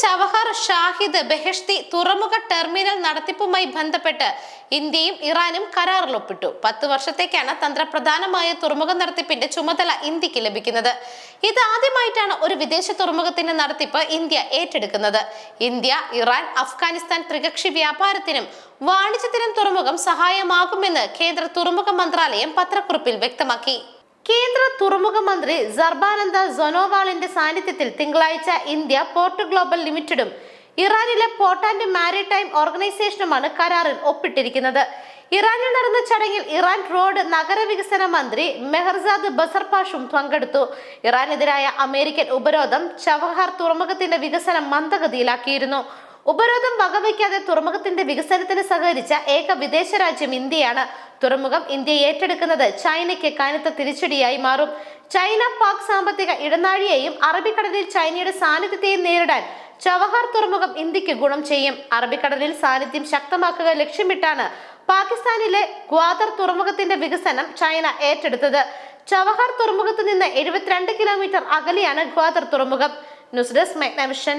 ചവഹർ ഷാഹിദ് ബെഹഷ്തി തുറമുഖ ടെർമിനൽ നടത്തിപ്പുമായി ബന്ധപ്പെട്ട് ഇന്ത്യയും ഇറാനും കരാറിൽ ഒപ്പിട്ടു. 10 വർഷത്തേക്കാണ് തന്ത്രപ്രധാനമായ തുറമുഖ നടത്തിപ്പിന്റെ ചുമതല ഇന്ത്യക്ക് ലഭിക്കുന്നത്. ഇതാദ്യമായിട്ടാണ് ഒരു വിദേശ തുറമുഖത്തിന്റെ നടത്തിപ്പ് ഇന്ത്യ ഏറ്റെടുക്കുന്നത്. ഇന്ത്യ, ഇറാൻ, അഫ്ഗാനിസ്ഥാൻ ത്രികക്ഷി വ്യാപാരത്തിനും വാണിജ്യത്തിനും തുറമുഖം സഹായമാകുമെന്ന് കേന്ദ്ര തുറമുഖ മന്ത്രാലയം പത്രക്കുറിപ്പിൽ വ്യക്തമാക്കി. കേന്ദ്ര തുറമുഖ മന്ത്രി സർബാനന്ദ സോനോവാളിന്റെ സാന്നിധ്യത്തിൽ തിങ്കളാഴ്ച ഇന്ത്യ പോർട്ട് ഗ്ലോബൽ ലിമിറ്റഡും ഇറാനിലെ പോർട്ട് ആൻഡ് മാരിടൈം ഓർഗനൈസേഷനുമാണ് കരാറിൽ ഒപ്പിട്ടിരിക്കുന്നത്. ഇറാനിൽ നടന്ന ചടങ്ങിൽ ഇറാൻ റോഡ് നഗരവികസന മന്ത്രി മെഹർസാദ് ബസർപാഷും പങ്കെടുത്തു. ഇറാനെതിരായ അമേരിക്കൻ ഉപരോധം ചവഹർ തുറമുഖത്തിന്റെ വികസനം മന്ദഗതിയിലാക്കിയിരുന്നു. ഉപരോധം വകവയ്ക്കാതെ തുറമുഖത്തിന്റെ വികസനത്തിന് സഹകരിച്ച ഏക വിദേശ രാജ്യം ഇന്ത്യയാണ്. തുറമുഖം ഇന്ത്യ ഏറ്റെടുക്കുന്നത് ചൈനയ്ക്ക് കനത്ത തിരിച്ചടിയായി മാറും. ചൈന പാക് സാമ്പത്തിക ഇടനാഴിയെയും അറബിക്കടലിൽ ചൈനയുടെ സാന്നിധ്യത്തെയും നേരിടാൻ ചവഹർ തുറമുഖം ഇന്ത്യക്ക് ഗുണം ചെയ്യും. അറബിക്കടലിൽ സാന്നിധ്യം ശക്തമാക്കുക ലക്ഷ്യമിട്ടാണ് പാകിസ്ഥാനിലെ ഗ്വാദർ തുറമുഖത്തിന്റെ വികസനം ചൈന ഏറ്റെടുത്തത്. ചവഹർ തുറമുഖത്ത് നിന്ന് 72 കിലോമീറ്റർ അകലെയാണ് ഗ്വാദർ തുറമുഖം. News desk മെഗ്നവിഷൻ.